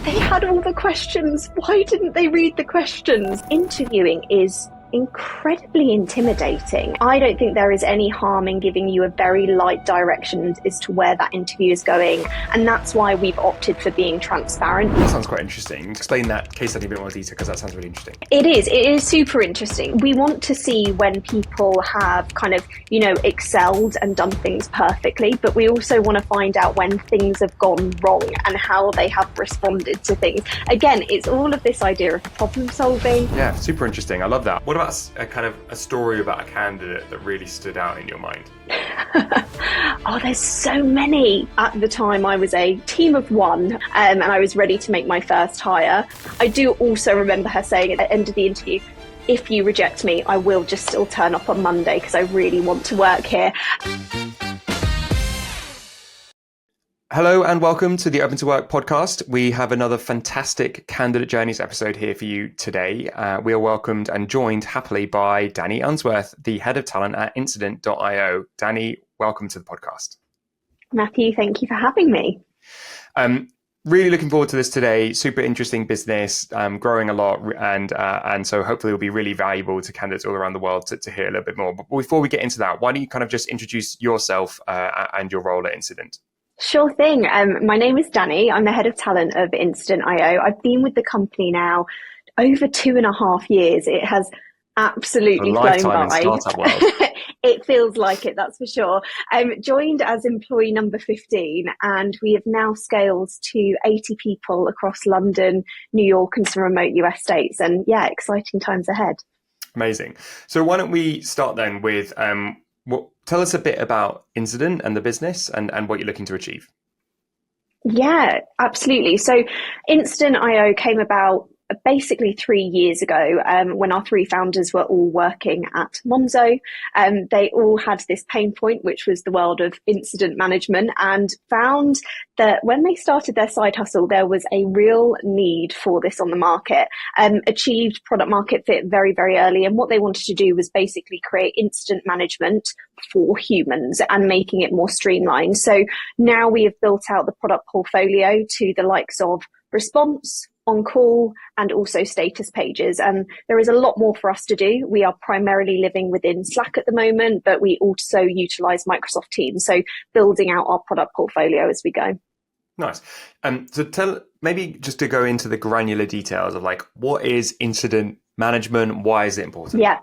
They had all the questions. Why didn't they read the questions? Interviewing is incredibly intimidating. I don't think there is any harm in giving you a very light direction as to where that interview is going, and that's why we've opted for being transparent. That sounds quite interesting. Explain that case study in a bit more detail, because that sounds really interesting. It is super interesting. We want to see when people have kind of, excelled and done things perfectly, but we also want to find out when things have gone wrong and how they have responded to things. Again, it's all of this idea of problem solving. Yeah, super interesting. I love that. What about a story about a candidate that really stood out in your mind? Oh, there's so many. At the time, I was a team of one, and I was ready to make my first hire. I do also remember her saying at the end of the interview, if you reject me, I will just still turn up on Monday because I really want to work here. Hello and welcome to the Open to Work podcast. We have another fantastic Candidate Journeys episode here for you today. We are welcomed and joined happily by Dani Unsworth, the head of talent at Incident.io. Dani, welcome to the podcast. Matthew, thank you for having me. Really looking forward to this today. Super interesting business, growing a lot, and so hopefully it will be really valuable to candidates all around the world to hear a little bit more. But before we get into that, why don't you kind of just introduce yourself and your role at Incident? Sure thing. My name is Dani. I'm the head of talent of Incident.io. I've been with the company now over 2.5 years. It has absolutely flown by. In startup world. It feels like it, that's for sure. Joined as employee number 15, and we have now scaled to 80 people across London, New York, and some remote US states. And yeah, exciting times ahead. Amazing. So why don't we start then with tell us a bit about Incident and the business and what you're looking to achieve. Yeah, absolutely. So Incident.io came about basically 3 years ago when our three founders were all working at Monzo. They all had this pain point, which was the world of incident management, and found that when they started their side hustle, there was a real need for this on the market. Achieved product market fit very, very early. And what they wanted to do was basically create incident management for humans and making it more streamlined. So now we have built out the product portfolio to the likes of response, on call, and also status pages. And there is a lot more for us to do. We are primarily living within Slack at the moment, but we also utilize Microsoft Teams. So building out our product portfolio as we go. Nice. So maybe just to go into the granular details of what is incident management? Why is it important? Yeah.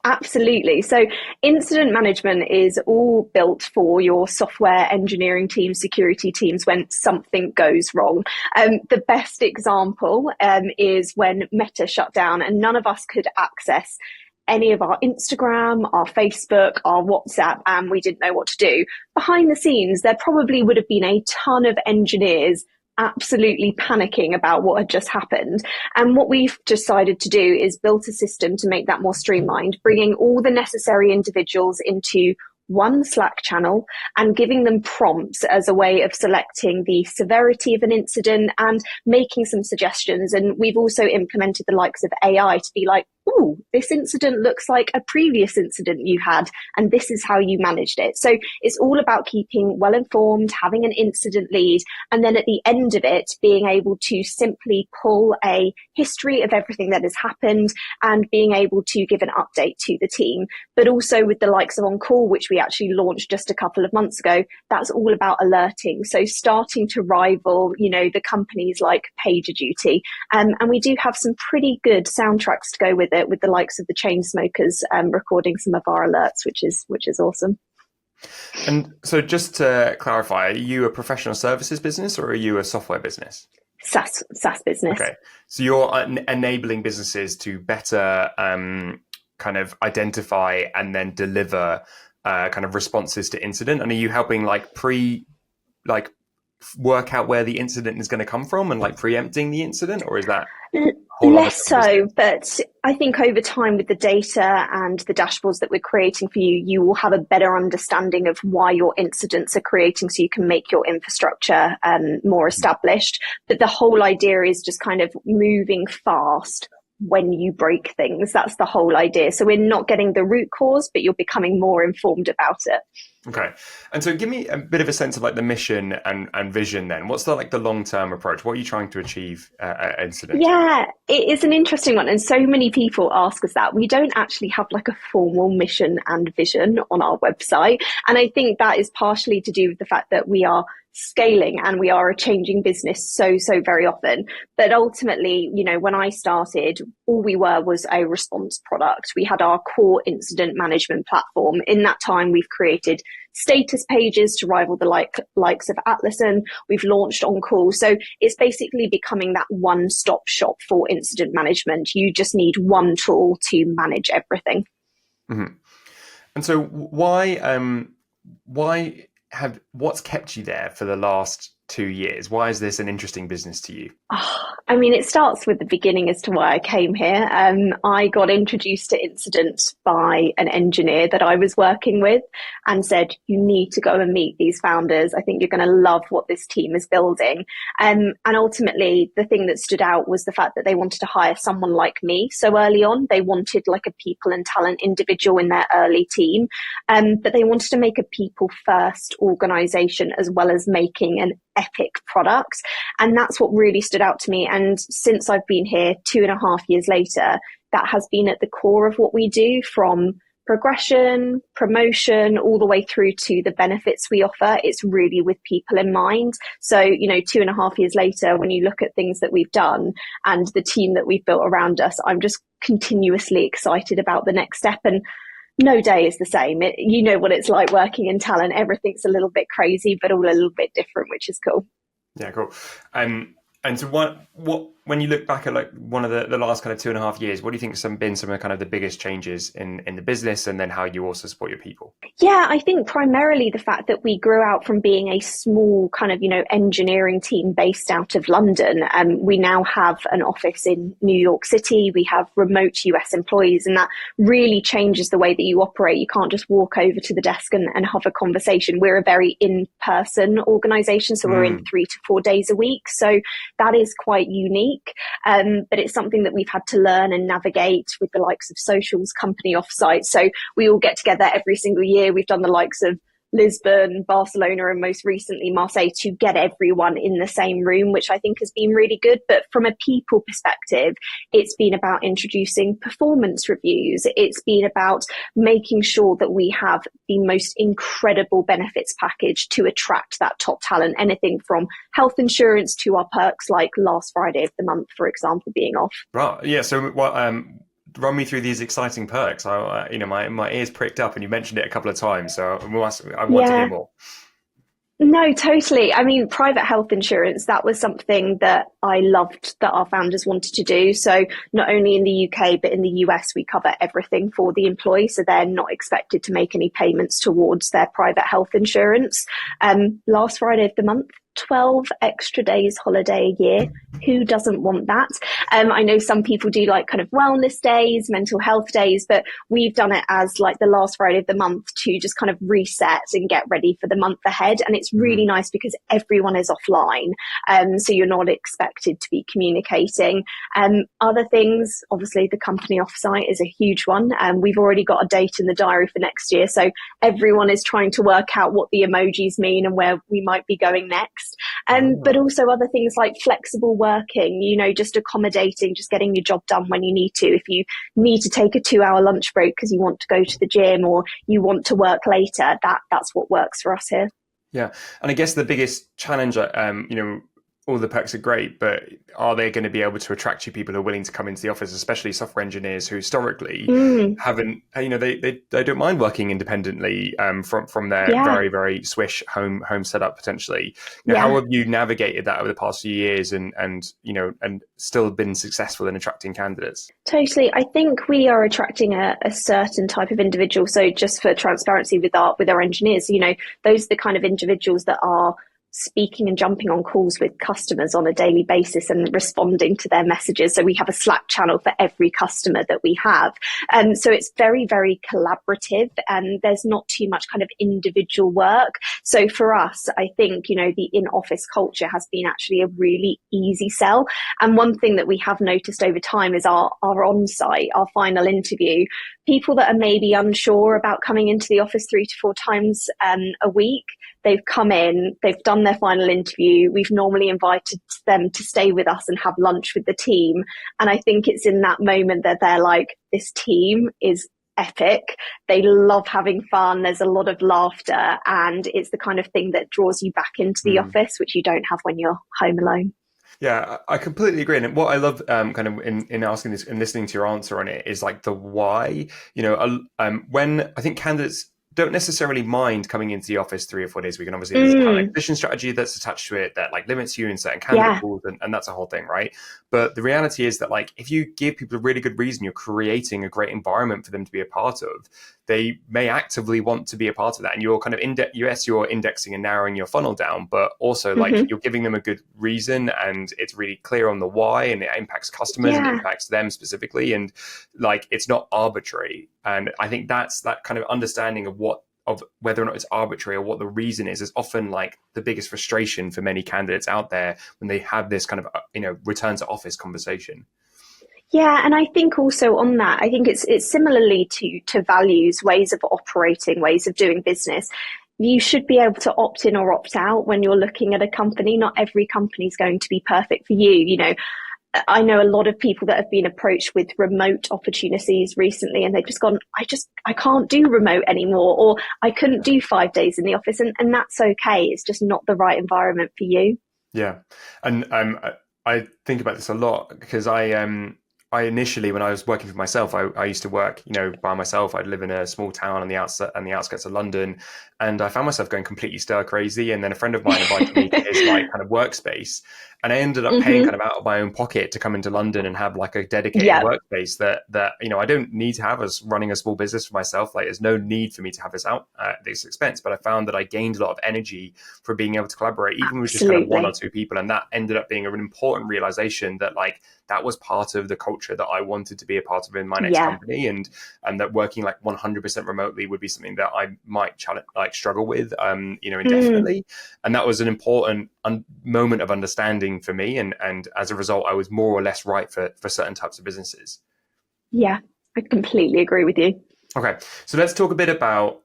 Absolutely. So incident management is all built for your software engineering teams, security teams when something goes wrong. The best example is when Meta shut down and none of us could access any of our Instagram, our Facebook, our WhatsApp, and we didn't know what to do. Behind the scenes, there probably would have been a ton of engineers absolutely panicking about what had just happened. And what we've decided to do is build a system to make that more streamlined, bringing all the necessary individuals into one Slack channel and giving them prompts as a way of selecting the severity of an incident and making some suggestions. And we've also implemented the likes of AI to be like, oh, this incident looks like a previous incident you had, and this is how you managed it. So it's all about keeping well informed, having an incident lead, and then at the end of it, being able to simply pull a history of everything that has happened and being able to give an update to the team. But also with the likes of On Call, which we actually launched just a couple of months ago, that's all about alerting. So starting to rival, the companies like PagerDuty. And we do have some pretty good soundtracks to go with it, with the likes of the Chainsmokers recording some of our alerts, which is awesome. And so just to clarify, are you a professional services business or are you a software business? SaaS business. Okay. So you're enabling businesses to better kind of identify and then deliver kind of responses to incident. And are you helping work out where the incident is going to come from and preempting the incident, or is that less so? But I think over time with the data and the dashboards that we're creating for you, you will have a better understanding of why your incidents are creating, so you can make your infrastructure more established. But the whole idea is just kind of moving fast when you break things. That's the whole idea. So we're not getting the root cause, but you're becoming more informed about it. Okay. And so give me a bit of a sense of like the mission and vision then. What's the like the long-term approach? What are you trying to achieve at Incident? Yeah, it is an interesting one. And so many people ask us that. We don't actually have like a formal mission and vision on our website. And I think that is partially to do with the fact that we are scaling and we are a changing business so very often. But ultimately, when I started, all we were was a response product. We had our core incident management platform. In that time, we've created status pages to rival the likes of Atlassian. We've launched on call. So it's basically becoming that one-stop shop for incident management. You just need one tool to manage everything. Mm-hmm. And so why what's kept you there for the last 2 years? Why is this an interesting business to you? I mean, it starts with the beginning as to why I came here. I got introduced to Incident by an engineer that I was working with and said, you need to go and meet these founders. I think you're going to love what this team is building. And ultimately, the thing that stood out was the fact that they wanted to hire someone like me so early on. They wanted like a people and talent individual in their early team, but they wanted to make a people first organization as well as making an epic product. And that's what really stood out to me. And since I've been here 2.5 years later, that has been at the core of what we do, from progression, promotion, all the way through to the benefits we offer. It's really with people in mind. So, 2.5 years later, when you look at things that we've done and the team that we've built around us, I'm just continuously excited about the next step. And no day is the same. You know what it's like working in talent. Everything's a little bit crazy, but all a little bit different, which is cool. Yeah, cool. And so what when you look back at like one of the last kind of 2.5 years, what do you think have been some of kind of the biggest changes in the business, and then how you also support your people? Yeah, I think primarily the fact that we grew out from being a small kind of, engineering team based out of London. We now have an office in New York City. We have remote US employees, and that really changes the way that you operate. You can't just walk over to the desk and have a conversation. We're a very in-person organization, so we're in 3 to 4 days a week. So that is quite unique, but it's something that we've had to learn and navigate with the likes of socials, company offsite. So we all get together every single year. We've done the likes of Lisbon, Barcelona, and most recently Marseille to get everyone in the same room, which I think has been really good. But from a people perspective, it's been about introducing performance reviews. It's been about making sure that we have the most incredible benefits package to attract that top talent, anything from health insurance to our perks, like last Friday of the month, for example, being off. Right. Yeah. So run me through these exciting perks. My ears pricked up, and you mentioned it a couple of times, so I want to hear more. No, totally. I mean, private health insurance, that was something that I loved that our founders wanted to do. So not only in the UK, but in the US, we cover everything for the employee. So they're not expected to make any payments towards their private health insurance. Last Friday of the month, 12 extra days holiday a year. Who doesn't want that? I know some people do like kind of wellness days, mental health days, but we've done it as like the last Friday of the month to just kind of reset and get ready for the month ahead. And it's really nice because everyone is offline. So you're not expected to be communicating. Other things, obviously the company offsite is a huge one. We've already got a date in the diary for next year. So everyone is trying to work out what the emojis mean and where we might be going next. But also other things like flexible working, just accommodating, just getting your job done when you need to. If you need to take a 2-hour lunch break because you want to go to the gym or you want to work later, that's what works for us here. Yeah. And I guess the biggest challenge, all the perks are great, but are they going to be able to attract you people who are willing to come into the office, especially software engineers who historically haven't, they don't mind working independently from their very, very swish home setup potentially. How have you navigated that over the past few years and still been successful in attracting candidates? Totally. I think we are attracting a certain type of individual. So just for transparency with our engineers, those are the kind of individuals that are speaking and jumping on calls with customers on a daily basis and responding to their messages. So we have a Slack channel for every customer that we have. So it's very, very collaborative and there's not too much kind of individual work. So for us, I think, the in-office culture has been actually a really easy sell. And one thing that we have noticed over time is our on-site, our final interview, people that are maybe unsure about coming into the office 3 to 4 times a week, they've come in, they've done their final interview. We've normally invited them to stay with us and have lunch with the team. And I think it's in that moment that they're like, this team is epic. They love having fun. There's a lot of laughter, and it's the kind of thing that draws you back into the office, which you don't have when you're home alone. Yeah, I completely agree. And what I love kind of in asking this and listening to your answer on it is like the why. When I think candidates don't necessarily mind coming into the office 3 or 4 days a week. And obviously there's a talent acquisition strategy that's attached to it that like limits you in certain candidate pools, and that's a whole thing, right? But the reality is that like if you give people a really good reason, you're creating a great environment for them to be a part of, they may actively want to be a part of that. And you're kind of you're indexing and narrowing your funnel down, but also like you're giving them a good reason, and it's really clear on the why, and it impacts customers and it impacts them specifically. And like, it's not arbitrary. And I think that's that kind of understanding of whether or not it's arbitrary or what the reason is often like the biggest frustration for many candidates out there when they have this kind of, return to office conversation. Yeah, and I think also on that, I think it's similarly to values, ways of operating, ways of doing business. You should be able to opt in or opt out when you're looking at a company. Not every company is going to be perfect for you. I know a lot of people that have been approached with remote opportunities recently, and they've just gone, I can't do remote anymore, or I couldn't do 5 days in the office, and that's okay. It's just not the right environment for you. Yeah. And I think about this a lot because I initially, when I was working for myself, I used to work, by myself. I'd live in a small town on the outskirts of London, and I found myself going completely stir crazy. And then a friend of mine invited me to his like kind of workspace, and I ended up paying kind of out of my own pocket to come into London and have like a dedicated workspace that I don't need to have as running a small business for myself. Like, there's no need for me to have this out at this expense. But I found that I gained a lot of energy for being able to collaborate, even with just kind of one or two people, and that ended up being an important realization that like that was part of the culture that I wanted to be a part of in my next company, and that working like 100% remotely would be something that I might struggle with, indefinitely. And that was an important moment of understanding for me, and as a result, I was more or less right for certain types of businesses. Yeah, I completely agree with you. Okay, so let's talk a bit about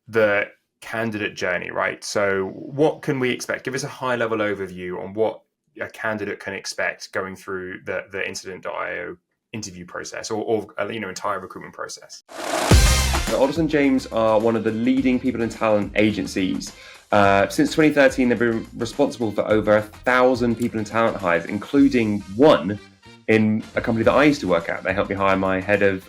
the candidate journey, right? So what can we expect? Give us a high level overview on what a candidate can expect going through the Incident.io interview process or entire recruitment process. So Alderson James are one of the leading people and talent agencies. Since 2013, they've been responsible for over 1,000 people and talent hires, including one in a company that I used to work at. They helped me hire my head of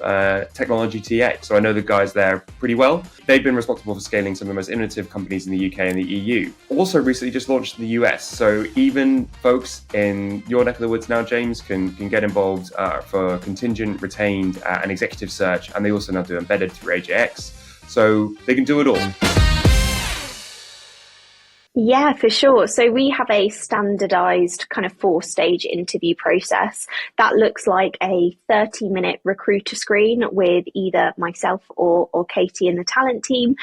technology TA. So I know the guys there pretty well. They've been responsible for scaling some of the most innovative companies in the UK and the EU. Also recently just launched in the US. So even folks in your neck of the woods now, James, can get involved for contingent, retained, and executive search. And they also now do embedded through AJX. So they can do it all. Yeah, for sure. So we have a standardized kind of 4-stage interview process that looks like a 30-minute recruiter screen with either myself or Katie in the talent team.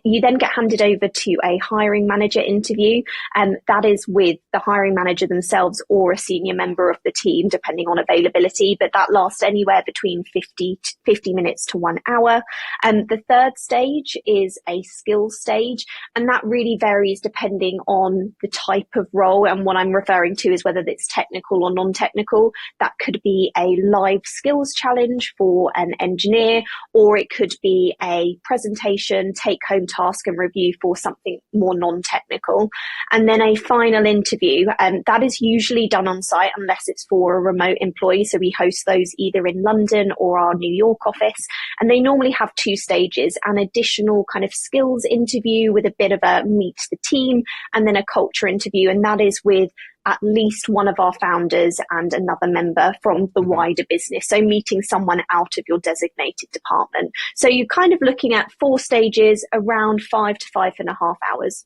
You then get handed over to a hiring manager interview, and that is with the hiring manager themselves or a senior member of the team, depending on availability. But that lasts anywhere between 50 minutes to 1 hour. The third stage is a skills stage, and that really varies depending on the type of role. And what I'm referring to is whether it's technical or non-technical. That could be a live skills challenge for an engineer, or it could be a presentation, take-home task and review for something more non-technical. And then a final interview, that is usually done on site unless it's for a remote employee. So we host those either in London or our New York office. And they normally have 2 stages, an additional kind of skills interview with a bit of a meet the team, and then a culture interview. And that is with at least one of our founders and another member from the wider business. So meeting someone out of your designated department. So you're kind of looking at 4 stages, around 5 to 5.5 hours.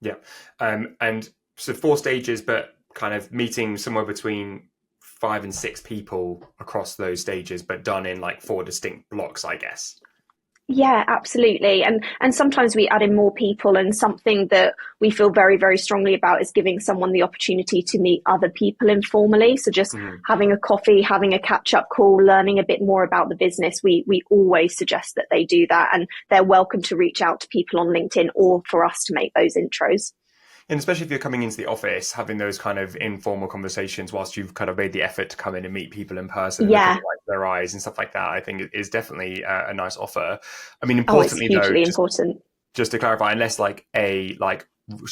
Yeah. And so 4 stages, but kind of meeting somewhere between 5 and 6 people across those stages, but done in like 4 distinct blocks, I guess. Yeah, absolutely. And sometimes we add in more people, and something that we feel very, very strongly about is giving someone the opportunity to meet other people informally. So just Mhm. having a coffee, having a catch up call, learning a bit more about the business. We always suggest that they do that, and they're welcome to reach out to people on LinkedIn or for us to make those intros. And especially if you're coming into the office, having those kind of informal conversations whilst you've kind of made the effort to come in and meet people in person and look at the Yeah. white of their eyes and stuff like that, I think is definitely a nice offer. I mean, Oh, it's importantly though, hugely important. just to clarify, unless like a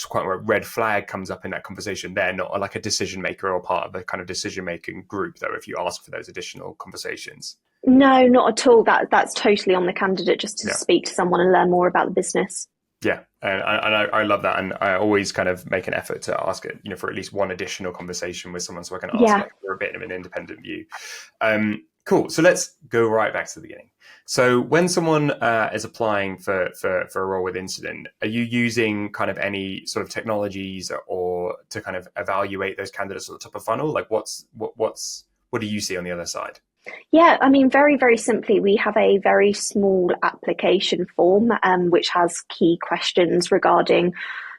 quite a red flag comes up in that conversation, they're not like a decision maker or part of a kind of decision making group. Though, if you ask for those additional conversations, No, not at all. That's totally on the candidate just to yeah. speak to someone and learn more about the business. Yeah, and I love that, and I always kind of make an effort to ask it, for at least one additional conversation with someone, so I can ask Yeah. like for a bit of an independent view. Cool. So let's go right back to the beginning. So when someone is applying for a role with Incident, are you using kind of any sort of technologies or to kind of evaluate those candidates at the top of funnel? Like what do you see on the other side? Yeah, I mean, very, very simply, we have a very small application form, which has key questions regarding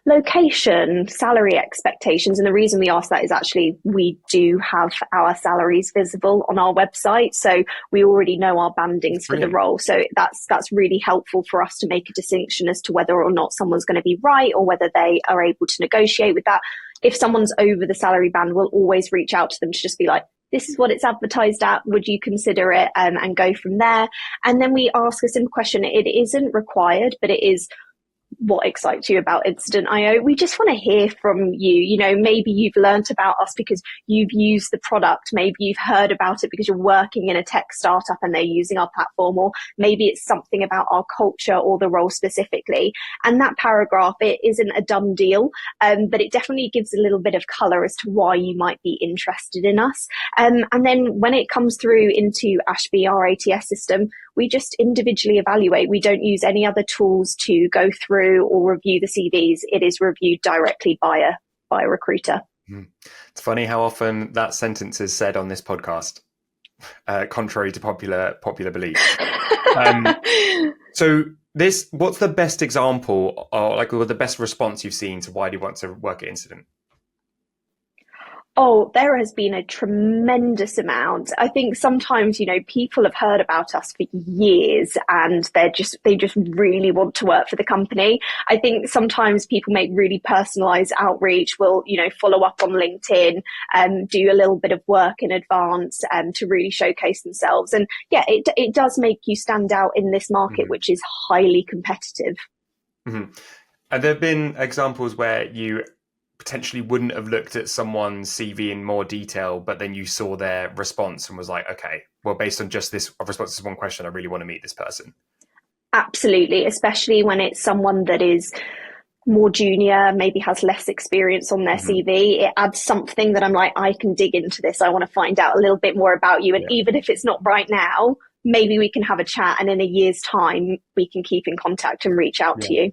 location, salary expectations. And the reason we ask that is actually we do have our salaries visible on our website. So we already know our bandings for the Brilliant. role. So that's really helpful for us to make a distinction as to whether or not someone's going to be right or whether they are able to negotiate with that. If someone's over the salary band, we'll always reach out to them to just be like, this is what it's advertised at. Would you consider it? And go from there. And then we ask a simple question. It isn't required, but it is what excites you about Incident IO. We just want to hear from you. Maybe you've learnt about us because you've used the product. Maybe you've heard about it because you're working in a tech startup and they're using our platform, or maybe it's something about our culture or the role specifically. And that paragraph, it isn't a done deal, but it definitely gives a little bit of color as to why you might be interested in us. And then when it comes through into Ashby, our ATS system, we just individually evaluate. We don't use any other tools to go through or review the CVs. It is reviewed directly by a recruiter. It's funny how often that sentence is said on this podcast, contrary to popular belief. So what's the best example or the best response you've seen to why do you want to work at Incident? Oh, there has been a tremendous amount. I think sometimes, people have heard about us for years and they just really want to work for the company. I think sometimes people make really personalized outreach, will, follow up on LinkedIn, do a little bit of work in advance, to really showcase themselves. And yeah, it does make you stand out in this market, Mm-hmm. which is highly competitive. Mm-hmm. Have there been examples where you potentially wouldn't have looked at someone's CV in more detail, but then you saw their response and was like, okay, well, based on just this response to one question, I really want to meet this person? Absolutely, especially when it's someone that is more junior, maybe has less experience on their CV. It adds something that I'm like, I can dig into this. I want to find out a little bit more about you. And even if it's not right now, maybe we can have a chat, and in a year's time, we can keep in contact and reach out to you.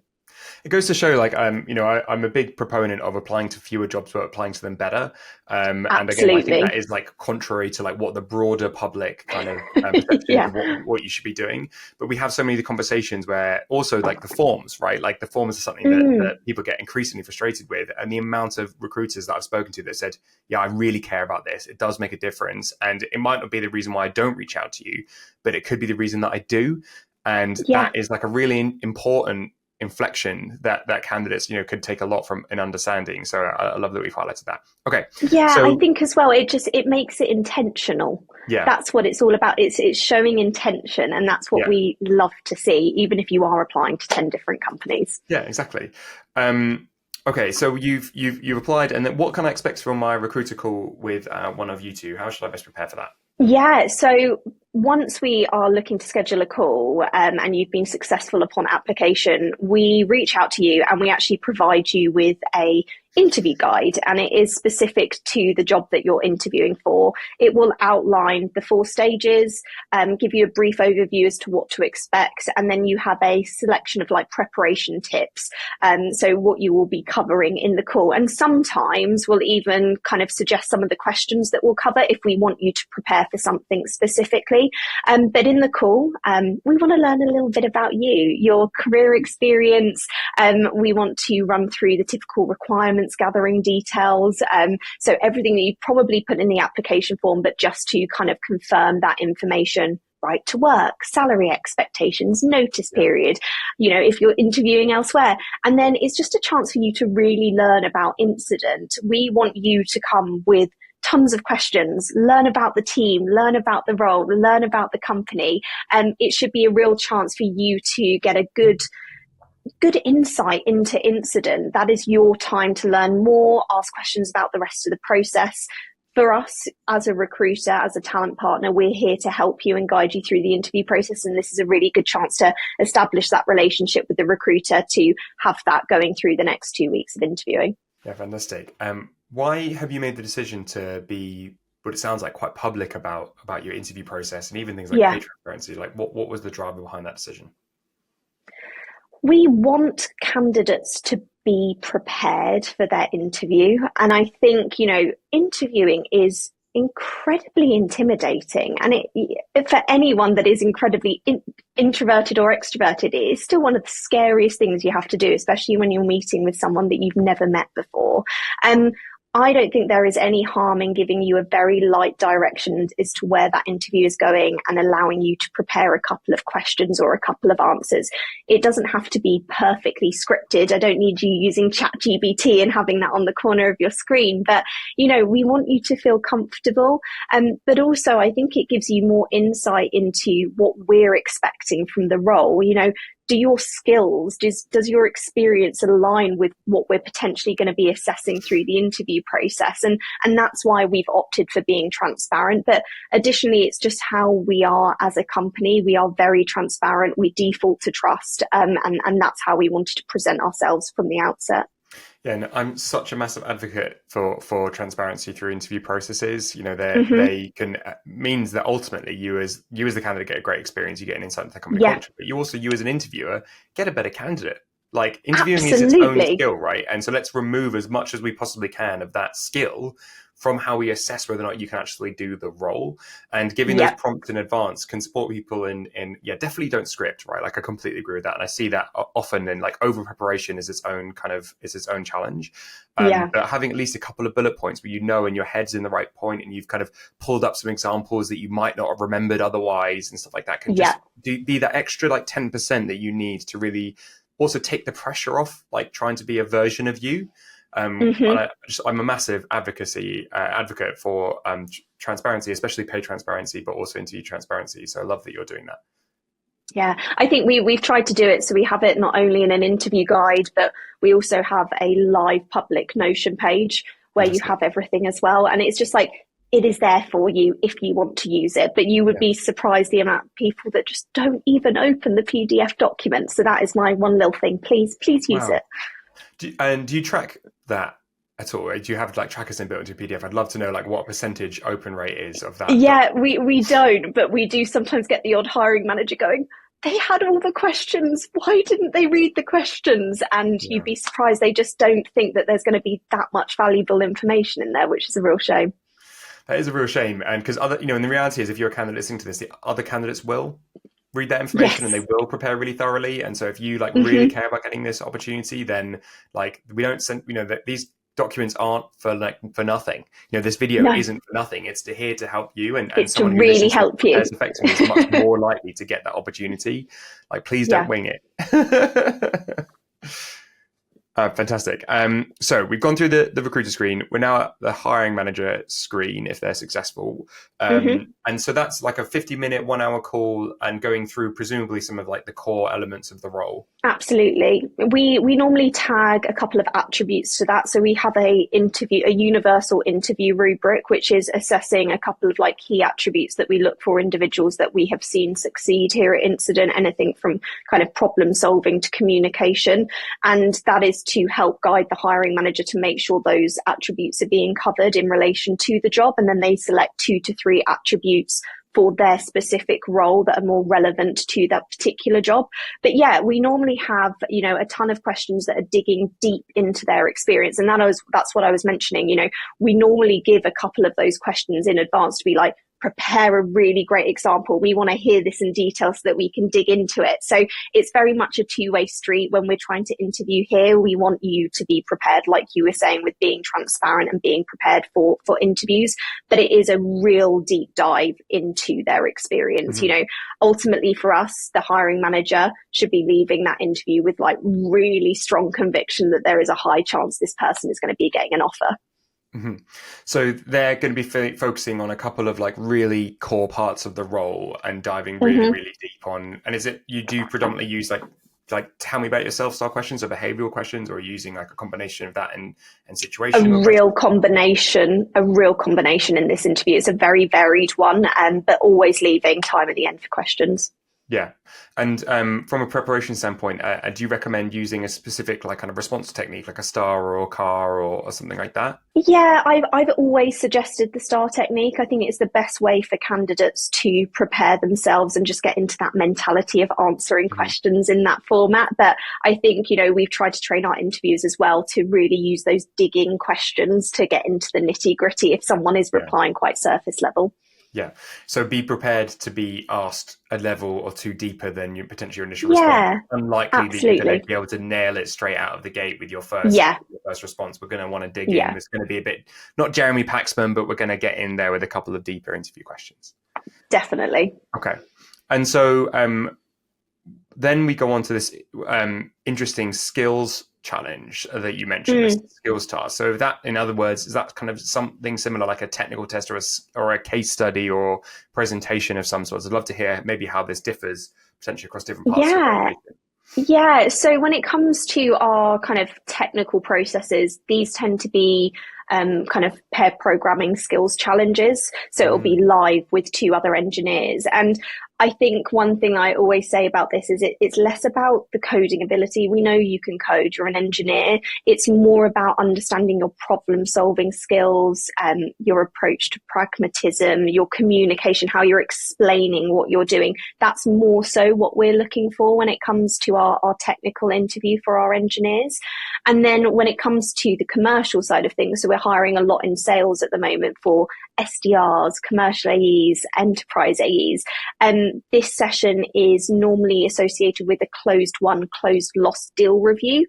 It goes to show, I'm a big proponent of applying to fewer jobs, but applying to them better. And again, I think that is contrary to what the broader public kind of perception of what you should be doing. But we have so many of the conversations where also the forms, right? Like the forms are something that people get increasingly frustrated with. And the amount of recruiters that I've spoken to that said, yeah, I really care about this. It does make a difference. And it might not be the reason why I don't reach out to you, but it could be the reason that I do. And that is a really important inflection that candidates could take a lot from in understanding. So I love that we've highlighted that. Okay. I think as well it makes it intentional. That's what it's all about. It's showing intention, and that's what we love to see, even if you are applying to 10 different companies. Exactly. Okay, so you've applied, and then what can I expect from my recruiter call with one of you two? How should I best prepare for that? So once we are looking to schedule a call, and you've been successful upon application, we reach out to you and we actually provide you with a interview guide, and it is specific to the job that you're interviewing for. It will outline the 4 stages, give you a brief overview as to what to expect, and then you have a selection of like preparation tips. So what you will be covering in the call, and sometimes we'll even kind of suggest some of the questions that we'll cover if we want you to prepare for something specifically. But in the call, we want to learn a little bit about you, your career experience. We want to run through the typical requirements, gathering details. So everything that you probably put in the application form, but just to kind of confirm that information. Right to work, salary expectations, notice period, if you're interviewing elsewhere. And then it's just a chance for you to really learn about Incident. We want you to come with tons of questions, learn about the team, learn about the role, learn about the company. It should be a real chance for you to get a good insight into Incident. That is your time to learn more, ask questions about the rest of the process. For us as a recruiter, as a talent partner, we're here to help you and guide you through the interview process. And this is a really good chance to establish that relationship with the recruiter, to have that going through the next 2 weeks of interviewing. Yeah, fantastic. Why have you made the decision to be, what it sounds like, quite public about your interview process and even things like pay transparency? Like what was the driver behind that decision? We want candidates to be prepared for their interview. And I think, interviewing is incredibly intimidating. And for anyone that is incredibly introverted or extroverted, it is still one of the scariest things you have to do, especially when you're meeting with someone that you've never met before. I don't think there is any harm in giving you a very light direction as to where that interview is going and allowing you to prepare a couple of questions or a couple of answers. It doesn't have to be perfectly scripted. I don't need you using ChatGPT and having that on the corner of your screen. But, we want you to feel comfortable. But also, I think it gives you more insight into what we're expecting from the role. Do your skills, does your experience align with what we're potentially going to be assessing through the interview process? And that's why we've opted for being transparent. But additionally, it's just how we are as a company. We are very transparent. We default to trust. And that's how we wanted to present ourselves from the outset. Yeah, and I'm such a massive advocate for transparency through interview processes. They can means that ultimately you as the candidate get a great experience, you get an insight into the company culture, but you as an interviewer get a better candidate. Like interviewing is its own skill, right? And so let's remove as much as we possibly can of that skill from how we assess whether or not you can actually do the role. And giving those prompts in advance can support people in definitely don't script, right? Like I completely agree with that. And I see that often in like over preparation is its own challenge. But having at least a couple of bullet points where and your head's in the right point and you've kind of pulled up some examples that you might not have remembered otherwise and stuff like that can just be that extra like 10% that you need to really also take the pressure off, like trying to be a version of you. I'm a massive advocate for transparency, especially pay transparency, but also interview transparency. So I love that you're doing that. Yeah, I think we've tried to do it. So we have it not only in an interview guide, but we also have a live public Notion page where you have everything as well. And it's just like, it is there for you if you want to use it. But you would be surprised the amount of people that just don't even open the PDF document. So that is my one little thing. Please use it. Do you track that at all? Do you have like trackers inbuilt into PDF? I'd love to know like what percentage open rate is of that. Yeah, we don't, but we do sometimes get the odd hiring manager going, they had all the questions. Why didn't they read the questions? And you'd be surprised. They just don't think that there's going to be that much valuable information in there, which is a real shame. That is a real shame. And because and the reality is if you're a candidate listening to this, the other candidates will read that information and they will prepare really thoroughly. And so if you like really care about getting this opportunity, then like we don't send, that these documents aren't for nothing. This video isn't for nothing. It's here to help you and someone to really help you. Effectively is much more likely to get that opportunity. Like, please don't wing it. Fantastic. So we've gone through the recruiter screen. We're now at the hiring manager screen if they're successful. And so that's like a 50-minute, 1-hour call and going through presumably some of like the core elements of the role. Absolutely. We normally tag a couple of attributes to that. So we have a universal interview rubric, which is assessing a couple of like key attributes that we look for individuals that we have seen succeed here at Incident, anything from kind of problem solving to communication. And that is is to help guide the hiring manager to make sure those attributes are being covered in relation to the job. And then they select 2 to 3 attributes for their specific role that are more relevant to that particular job. But yeah, we normally have, a ton of questions that are digging deep into their experience. And that's what I was mentioning. We normally give a couple of those questions in advance to be like, prepare a really great example. We want to hear this in detail so that we can dig into it. So it's very much a two-way street when we're trying to interview here. We want you to be prepared, like you were saying, with being transparent and being prepared for interviews, but it is a real deep dive into their experience. Mm-hmm. Ultimately for us, the hiring manager should be leaving that interview with like really strong conviction that there is a high chance this person is going to be getting an offer. Mm-hmm. So they're going to be focusing on a couple of like really core parts of the role and diving really, really deep on. And is it, you do predominantly use like tell me about yourself style questions or behavioral questions, or using like a combination of that and situation? A real combination in this interview. It's a very varied one, but always leaving time at the end for questions. Yeah. And from a preparation standpoint, do you recommend using a specific like kind of response technique, like a star or a car or something like that? Yeah, I've always suggested the star technique. I think it's the best way for candidates to prepare themselves and just get into that mentality of answering questions in that format. But I think, we've tried to train our interviews as well to really use those digging questions to get into the nitty gritty if someone is replying quite surface level. Yeah. So be prepared to be asked a level or two deeper than your potential initial response. Unlikely that you're going to be able to nail it straight out of the gate with your first response. We're going to want to dig in. There's going to be a bit, not Jeremy Paxman, but we're going to get in there with a couple of deeper interview questions. Definitely. Okay. And so then we go on to this interesting skills challenge that you mentioned, this skills task. So that, in other words, is that kind of something similar, like a technical test or a case study or presentation of some sort? I'd love to hear maybe how this differs potentially across different parts of the organization. Yeah. So when it comes to our kind of technical processes, these tend to be kind of pair programming skills challenges. So it'll be live with 2 other engineers. And I think one thing I always say about this is it's less about the coding ability. We know you can code, you're an engineer. It's more about understanding your problem solving skills, your approach to pragmatism, your communication, how you're explaining what you're doing. That's more so what we're looking for when it comes to our technical interview for our engineers. And then when it comes to the commercial side of things, so we're hiring a lot in sales at the moment for SDRs, commercial AEs, enterprise AEs. This session is normally associated with a closed loss deal review.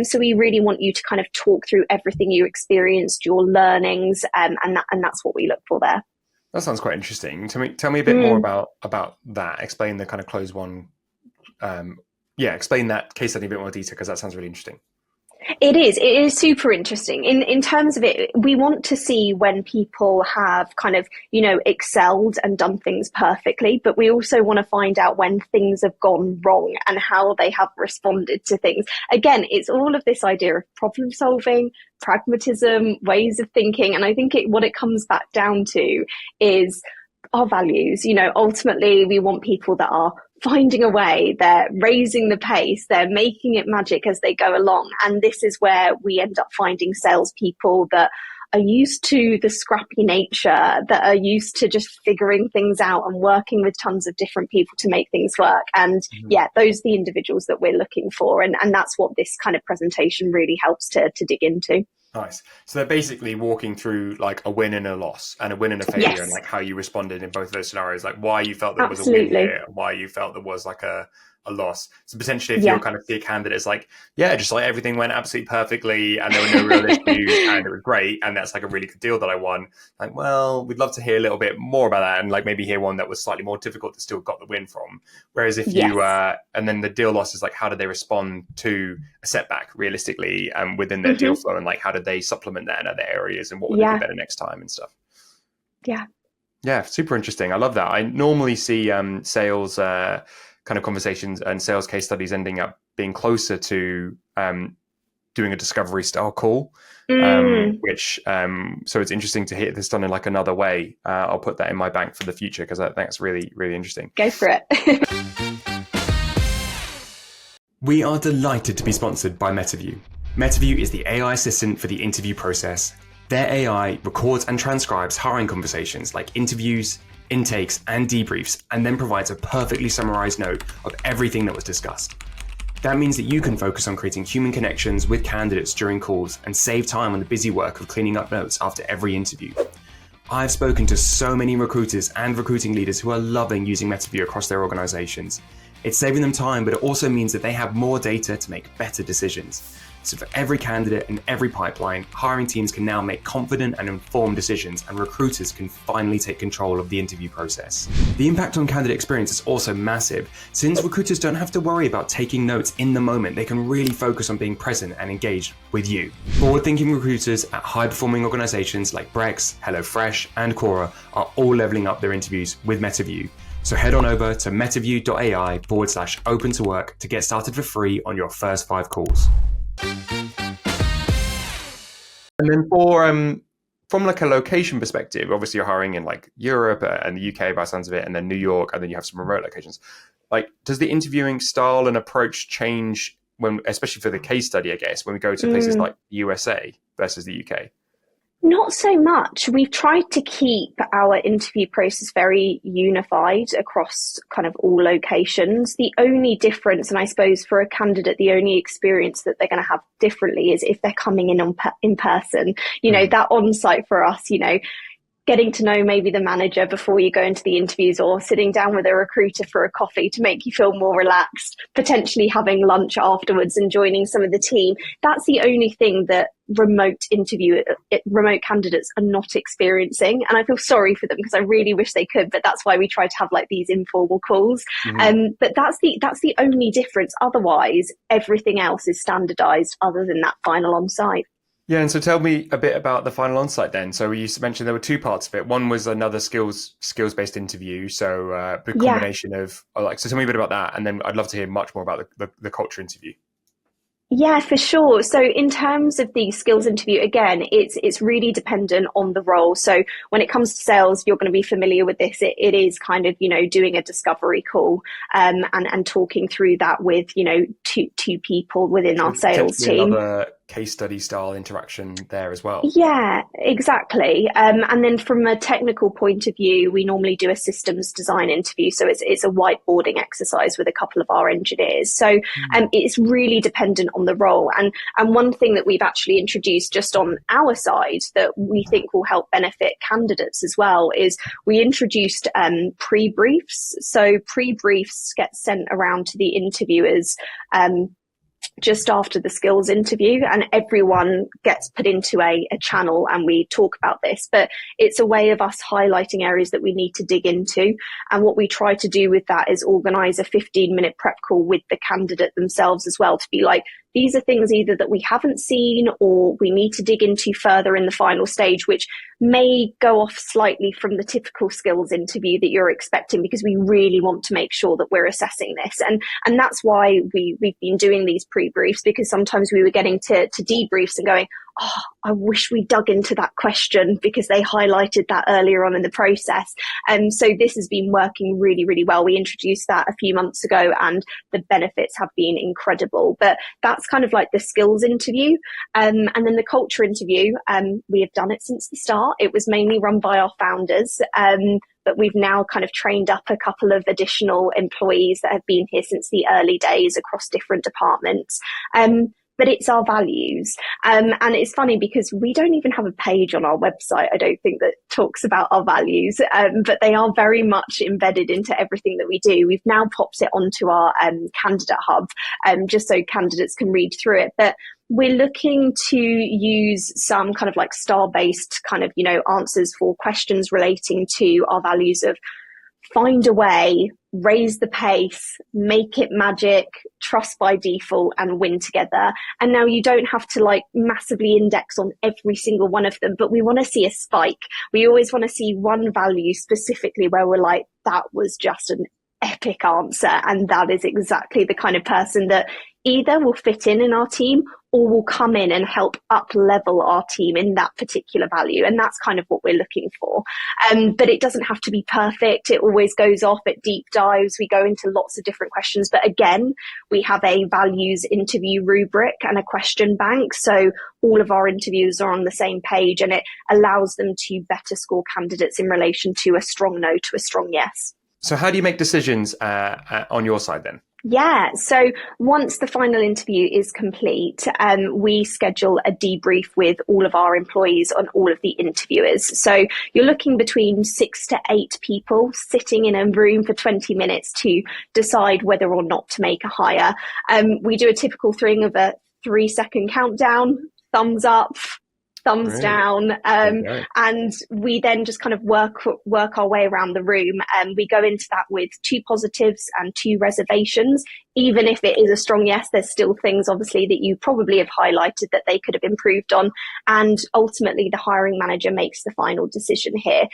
So we really want you to kind of talk through everything you experienced, your learnings, and that's what we look for there. That sounds quite interesting. Tell me a bit more about that. Explain the kind of closed one. Explain that case study in a bit more detail, because that sounds really interesting. It is super interesting. In terms of it, we want to see when people have kind of, excelled and done things perfectly, but we also want to find out when things have gone wrong and how they have responded to things. Again, it's all of this idea of problem solving, pragmatism, ways of thinking. And I think what it comes back down to is our values. Ultimately, we want people that are finding a way, they're raising the pace, they're making it magic as they go along. And this is where we end up finding salespeople that are used to the scrappy nature, that are used to just figuring things out and working with tons of different people to make things work. And those are the individuals that we're looking for. And that's what this kind of presentation really helps to dig into. Nice. So they're basically walking through like a win and a loss and a win and a failure, and like how you responded in both of those scenarios, like why you felt there was a win here and why you felt there was like a loss. So potentially if you're kind of see a candidate, it's like, just like everything went absolutely perfectly and there were no real issues and it was great and that's like a really good deal that I won. Like, well, we'd love to hear a little bit more about that and like maybe hear one that was slightly more difficult that still got the win from. Whereas if you, and then the deal loss is like, how did they respond to a setback realistically within their deal flow, and like how did they supplement that in other areas and what would they do better next time and stuff. Yeah, super interesting. I love that. I normally see sales kind of conversations and sales case studies ending up being closer to doing a discovery style call, which so it's interesting to hear this done in like another way. I'll put that in my bank for the future because I think that's really, really interesting. Go for it. We are delighted to be sponsored by MetaView. MetaView is the AI assistant for the interview process. Their AI records and transcribes hiring conversations like interviews, intakes, and debriefs, and then provides a perfectly summarized note of everything that was discussed. That means that you can focus on creating human connections with candidates during calls and save time on the busy work of cleaning up notes after every interview. I've spoken to so many recruiters and recruiting leaders who are loving using MetaView across their organizations. It's saving them time, but it also means that they have more data to make better decisions. So for every candidate and every pipeline, hiring teams can now make confident and informed decisions, and recruiters can finally take control of the interview process. The impact on candidate experience is also massive. Since recruiters don't have to worry about taking notes in the moment, they can really focus on being present and engaged with you. Forward-thinking recruiters at high-performing organizations like Brex, HelloFresh, and Quora are all leveling up their interviews with MetaView. So head on over to metaview.ai/open to work to get started for free on your first 5 calls. And then from like a location perspective, obviously you're hiring in like Europe and the UK by the sounds of it, and then New York, and then you have some remote locations. Like, does the interviewing style and approach change when, especially for the case study, I guess, when we go to places like USA versus the UK? Not so much. We've tried to keep our interview process very unified across kind of all locations. The only difference, and I suppose for a candidate, the only experience that they're going to have differently is if they're coming in person. You know, that on-site for us, you know, getting to know maybe the manager before you go into the interviews, or sitting down with a recruiter for a coffee to make you feel more relaxed, potentially having lunch afterwards and joining some of the team. That's the only thing that remote candidates are not experiencing. And I feel sorry for them because I really wish they could, but that's why we try to have like these informal calls. But that's the only difference. Otherwise, everything else is standardized other than that final on-site. Yeah, and so tell me a bit about the final on-site then. So you mentioned there were 2 parts of it. One was another skills-based interview. So the combination of so tell me a bit about that, and then I'd love to hear much more about the culture interview. Yeah, for sure. So in terms of the skills interview, again, it's really dependent on the role. So when it comes to sales, you're going to be familiar with this. It is kind of, you know, doing a discovery call and talking through that with, you know, two people within our sales team. Another case study style interaction there as well. Yeah, exactly. And then from a technical point of view, we normally do a systems design interview. So it's a whiteboarding exercise with a couple of our engineers. So it's really dependent on the role. And one thing that we've actually introduced just on our side that we think will help benefit candidates as well is we introduced pre-briefs. So pre-briefs get sent around to the interviewers just after the skills interview, and everyone gets put into a channel and we talk about this. But it's a way of us highlighting areas that we need to dig into. And what we try to do with that is organize a 15-minute prep call with the candidate themselves as well, to be like, these are things either that we haven't seen or we need to dig into further in the final stage, which may go off slightly from the typical skills interview that you're expecting, because we really want to make sure that we're assessing this. And that's why we've been doing these pre-briefs, because sometimes we were getting to debriefs and going, oh, I wish we dug into that question because they highlighted that earlier on in the process. So this has been working really, really well. We introduced that a few months ago and the benefits have been incredible. But that's kind of like the skills interview. And then the culture interview, we have done it since the start. It was mainly run by our founders. But we've now kind of trained up a couple of additional employees that have been here since the early days across different departments. But it's our values. And it's funny because we don't even have a page on our website, I don't think, that talks about our values, but they are very much embedded into everything that we do. We've now popped it onto our candidate hub, just so candidates can read through it. But we're looking to use some kind of like star-based kind of, you know, answers for questions relating to our values of find a way, raise the pace, make it magic, trust by default, and win together. And now you don't have to like massively index on every single one of them, but we want to see a spike. We always want to see one value specifically where we're like, that was just an epic answer. And that is exactly the kind of person that either will fit in our team or will come in and help up level our team in that particular value. And that's kind of what we're looking for. But it doesn't have to be perfect. It always goes off at deep dives. We go into lots of different questions. But again, we have a values interview rubric and a question bank. So all of our interviews are on the same page, and it allows them to better score candidates in relation to a strong no to a strong yes. So how do you make decisions on your side then? Yeah, so once the final interview is complete, we schedule a debrief with all of our employees on all of the interviewers. So you're looking between 6 to 8 people sitting in a room for 20 minutes to decide whether or not to make a hire. We do a typical thing of a 3-second countdown, thumbs up, thumbs down, and we then just kind of work our way around the room. We go into that with 2 positives and 2 reservations. Even if it is a strong yes, there's still things obviously that you probably have highlighted that they could have improved on. And ultimately the hiring manager makes the final decision here.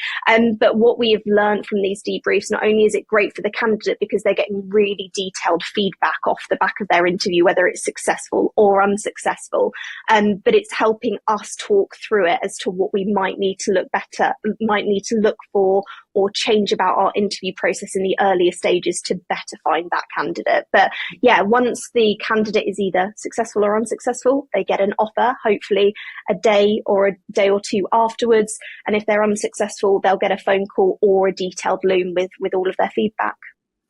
But what we have learned from these debriefs, not only is it great for the candidate because they're getting really detailed feedback off the back of their interview, whether it's successful or unsuccessful, but it's helping us talk through it as to what we might need to look for or change about our interview process in the earlier stages to better find that candidate. But yeah, once the candidate is either successful or unsuccessful, they get an offer, hopefully a day or 2 afterwards. And if they're unsuccessful, they'll get a phone call or a detailed loom with all of their feedback.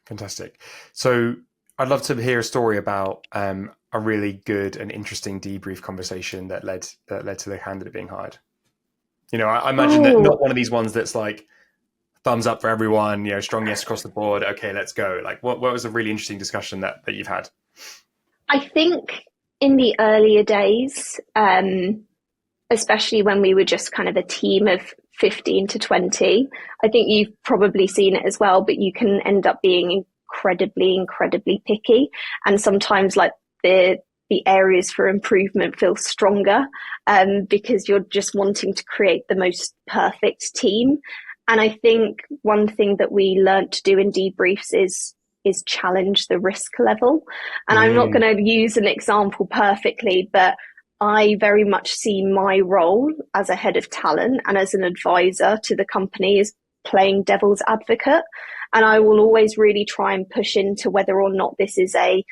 Fantastic. So I'd love to hear a story about a really good and interesting debrief conversation that led to the candidate being hired. You know, I imagine that not one of these ones that's like, thumbs up for everyone, you know, strong yes across the board. Okay, let's go. Like, what was a really interesting discussion that you've had? I think in the earlier days, especially when we were just kind of a team of 15 to 20, I think you've probably seen it as well, but you can end up being incredibly picky. And sometimes like the areas for improvement feel stronger because you're just wanting to create the most perfect team. And I think one thing that we learned to do in debriefs is challenge the risk level. And I'm not going to use an example perfectly, but I very much see my role as a head of talent and as an advisor to the company as playing devil's advocate. And I will always really try and push into whether or not this is a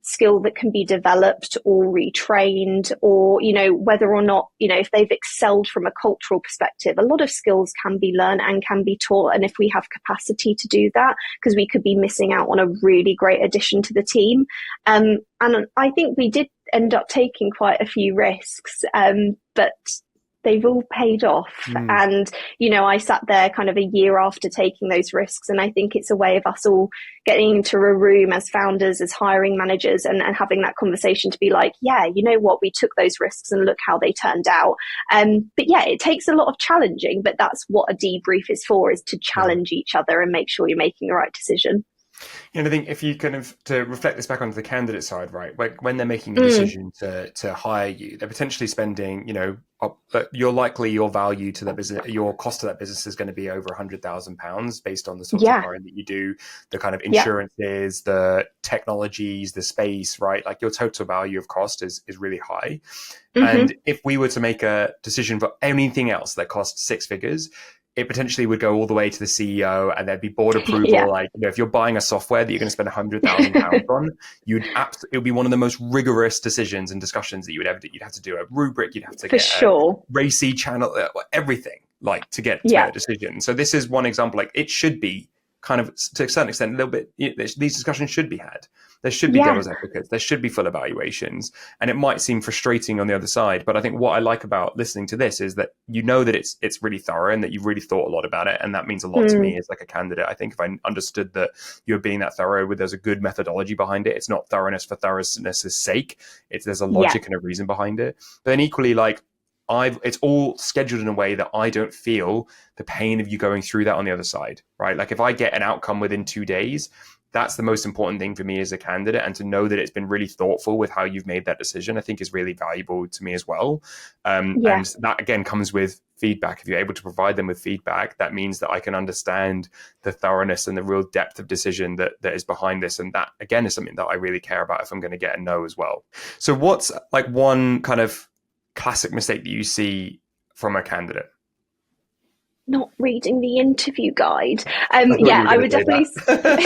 skill that can be developed or retrained, or, you know, whether or not, you know, if they've excelled from a cultural perspective. A lot of skills can be learned and can be taught. And if we have capacity to do that, because we could be missing out on a really great addition to the team. And I think we did end up taking quite a few risks, but they've all paid off. And, you know, I sat there kind of a year after taking those risks. And I think it's a way of us all getting into a room as founders, as hiring managers, and having that conversation to be like, yeah, you know what, we took those risks and look how they turned out. But yeah, it takes a lot of challenging, but that's what a debrief is for, is to challenge each other and make sure you're making the right decision. And I think if you kind of, to reflect this back onto the candidate side, right, when they're making a decision to hire you, they're potentially spending, you know, you're likely your value to that business, your cost to that business is going to be over £100,000 based on the sort of hiring that you do, the kind of insurances, the technologies, the space, right? Like your total value of cost is really high. And if we were to make a decision for anything else that costs 6 figures, it potentially would go all the way to the CEO, and there'd be board approval. Like, you know, if you're buying a software that you're going to spend £100,000 on, it would be one of the most rigorous decisions and discussions that you would ever do. You'd have to do a rubric, you'd have to get a RACI channel, everything, like, to get to a decision. So this is one example. Like, it should be kind of, to a certain extent, a little bit, these discussions should be had. There should be devil's advocates. There should be full evaluations. And it might seem frustrating on the other side, but I think what I like about listening to this is that you know that it's really thorough and that you've really thought a lot about it. And that means a lot to me as like a candidate. I think if I understood that you're being that thorough, there's a good methodology behind it. It's not thoroughness for thoroughness' sake. There's a logic and a reason behind it. But then equally, like, it's all scheduled in a way that I don't feel the pain of you going through that on the other side, right? Like, if I get an outcome within 2 days, that's the most important thing for me as a candidate, and to know that it's been really thoughtful with how you've made that decision, I think is really valuable to me as well. Yeah. And that again comes with feedback. If you're able to provide them with feedback, that means that I can understand the thoroughness and the real depth of decision that is behind this. And that again is something that I really care about if I'm going to get a no as well. So what's like one kind of classic mistake that you see from a candidate? Not reading the interview guide. I thought you Yeah, were I going to would say definitely.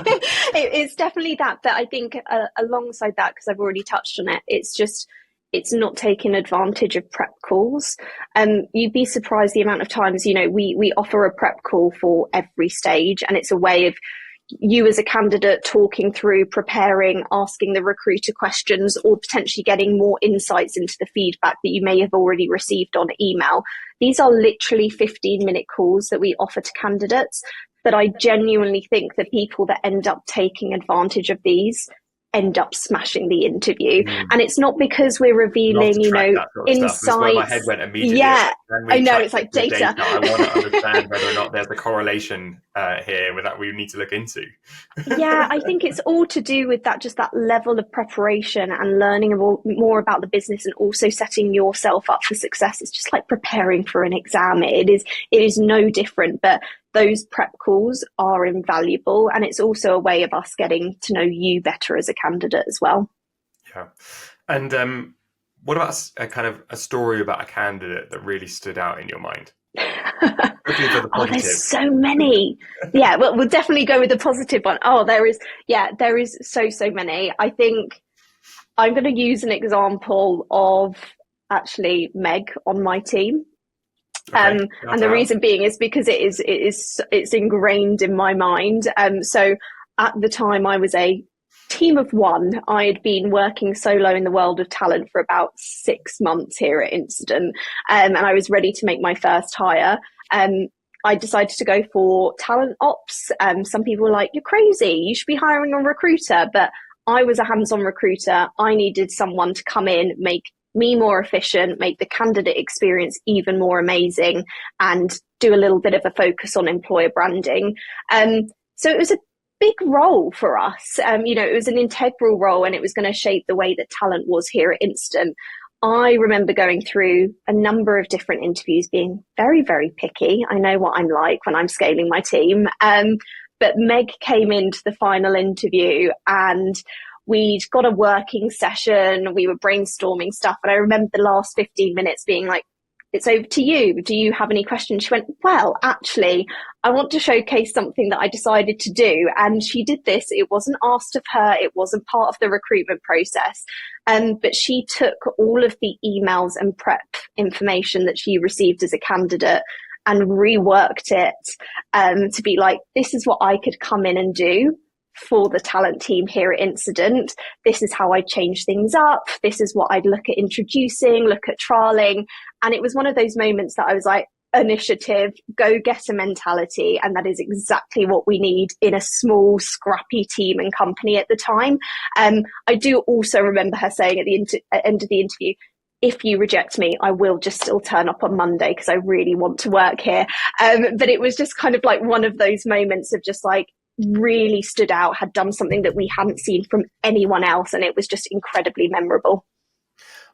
that. It's definitely that, but I think alongside that, because I've already touched on it, it's not taking advantage of prep calls. You'd be surprised the amount of times, we offer a prep call for every stage, and it's a way of you as a candidate talking through, preparing, asking the recruiter questions, or potentially getting more insights into the feedback that you may have already received on email. These are literally 15-minute calls that we offer to candidates. But I genuinely think that people that end up taking advantage of these end up smashing the interview. And it's not because we're Love revealing, to track that sort of stuff. This is where my head insights. went immediately. Yeah, When I we know, track it's like the data. I want to understand whether or not there's a correlation here with that we need to look into. Yeah, I think it's all to do with just that level of preparation and learning more about the business, and also setting yourself up for success. It's just like preparing for an exam. It is no different, but those prep calls are invaluable, and it's also a way of us getting to know you better as a candidate as well. Yeah. And what about a kind of a story about a candidate that really stood out in your mind? Hopefully for the Oh, there's positive. so many. Yeah, well, we'll definitely go with the positive one. Oh, there is so many. I think I'm going to use an example of actually Meg on my team. Okay. And the reason being is because it's ingrained in my mind. So at the time I was a team of one. I had been working solo in the world of talent for about 6 months here at Incident, and I was ready to make my first hire. I decided to go for talent ops. Some people were like, "You're crazy. You should be hiring a recruiter." But I was a hands-on recruiter. I needed someone to come in, make me more efficient, make the candidate experience even more amazing, and do a little bit of a focus on employer branding. So it was a big role for us. It was an integral role, and it was going to shape the way that talent was here at Instant. I remember going through a number of different interviews, being very, very picky. I know what I'm like when I'm scaling my team. But Meg came into the final interview, and we'd got a working session. We were brainstorming stuff. And I remember the last 15 minutes being like, "It's over to you. Do you have any questions?" She went, "Well, actually, I want to showcase something that I decided to do." And she did this. It wasn't asked of her. It wasn't part of the recruitment process. But she took all of the emails and prep information that she received as a candidate and reworked it to be like, this is what I could come in and do for the talent team here at Incident. This is how I'd change things up. This is what I'd look at introducing, look at trialing. And it was one of those moments that I was like, initiative, go get a mentality. And that is exactly what we need in a small, scrappy team and company at the time. I do also remember her saying at the end of the interview, "If you reject me, I will just still turn up on Monday because I really want to work here." But it was just kind of like one of those moments of just like, really stood out, had done something that we hadn't seen from anyone else, and it was just incredibly memorable.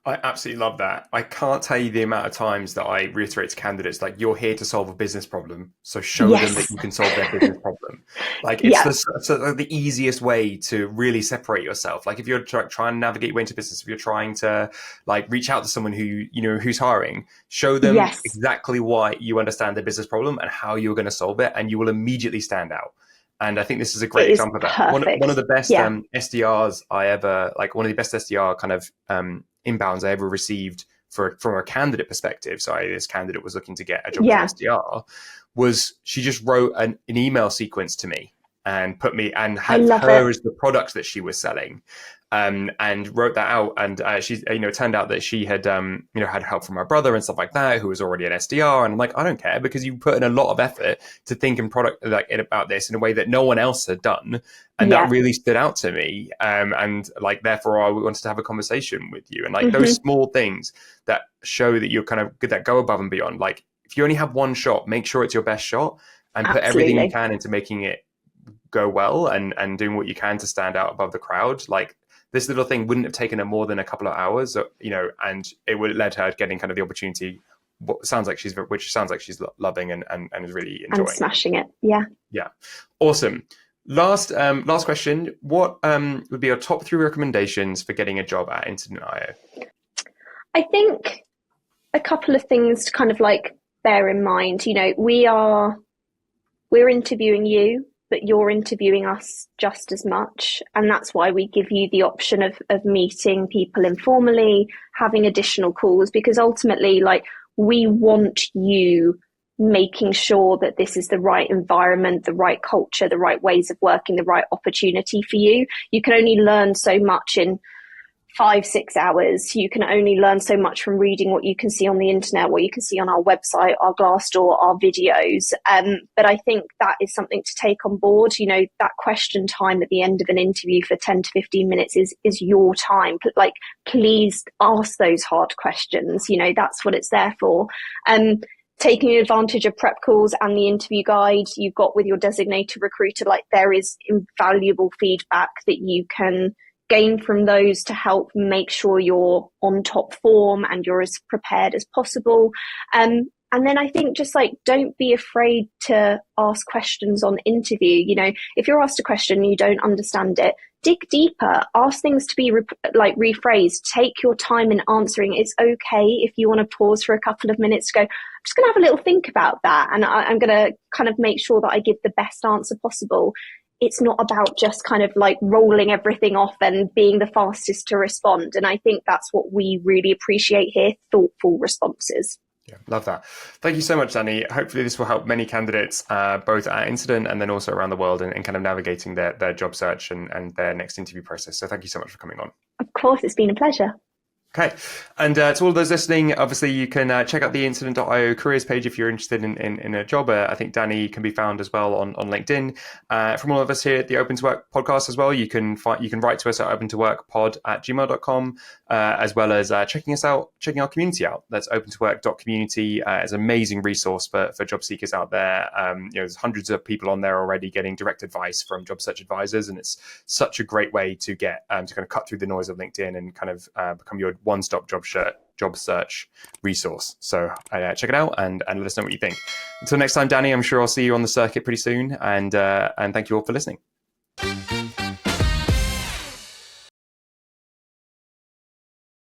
I absolutely love that. I can't tell you the amount of times that I reiterate to candidates, like, you're here to solve a business problem, so show them that you can solve their business problem. Like, it's the easiest way to really separate yourself. Like, if you're trying to navigate your way into business, if you're trying to like reach out to someone who's hiring, show them exactly why you understand their business problem and how you're going to solve it, and you will immediately stand out. And I think this is a great example of that. One of the best SDRs I ever, like one of the best SDR kind of inbounds I ever received from a candidate perspective. So this candidate was looking to get a job as an SDR. Was she just wrote an email sequence to me and put me and had her as the product that she was selling. And wrote that out, and she's, it turned out that she had had help from her brother and stuff like that, who was already an SDR. And I'm like, I don't care, because you put in a lot of effort to think and product about this in a way that no one else had done, and that really stood out to me. And like, therefore, I wanted to have a conversation with you. And like those small things that show that you're kind of good, that go above and beyond. Like, if you only have one shot, make sure it's your best shot, and put everything you can into making it go well and doing what you can to stand out above the crowd. Like, this little thing wouldn't have taken her more than a couple of hours, and it would have led her getting kind of the opportunity, which sounds like she's loving and is really enjoying. And smashing it. Yeah. Yeah. Awesome. Last question. What would be your top 3 recommendations for getting a job at Incident.io? I think a couple of things to kind of like bear in mind. We're interviewing you, but you're interviewing us just as much. And that's why we give you the option of meeting people informally, having additional calls, because ultimately, like, we want you making sure that this is the right environment, the right culture, the right ways of working, the right opportunity for you. You can only learn so much in 5-6 hours. You can only learn so much from reading what you can see on the internet, what you can see on our website, our Glassdoor, our videos. But I think that is something to take on board. That question time at the end of an interview for 10 to 15 minutes is your time. Like, please ask those hard questions. That's what it's there for. Taking advantage of prep calls and the interview guide you've got with your designated recruiter, like, there is invaluable feedback that you can gain from those to help make sure you're on top form and you're as prepared as possible. And then I think just like, don't be afraid to ask questions on interview. If you're asked a question and you don't understand it, dig deeper, ask things to be rephrased, take your time in answering. It's okay if you want to pause for a couple of minutes to go, I'm just going to have a little think about that. And I'm going to kind of make sure that I give the best answer possible. It's not about just kind of like rolling everything off and being the fastest to respond. And I think that's what we really appreciate here, thoughtful responses. Yeah, love that. Thank you so much, Dani. Hopefully this will help many candidates, both at Incident and then also around the world, and kind of navigating their job search and their next interview process. So thank you so much for coming on. Of course, it's been a pleasure. Okay. And to all of those listening, obviously you can check out the Incident.io careers page if you're interested in a job. I think Dani can be found as well on LinkedIn. From all of us here at the Open to Work podcast as well, you can write to us at opentoworkpod@gmail.com, as well as checking our community out. That's opentowork.community. It's an amazing resource for job seekers out there. There's hundreds of people on there already getting direct advice from job search advisors, and it's such a great way to get to kind of cut through the noise of LinkedIn and kind of become your one-stop job search resource. So check it out and let us know what you think. Until next time, Dani, I'm sure I'll see you on the circuit pretty soon. And thank you all for listening.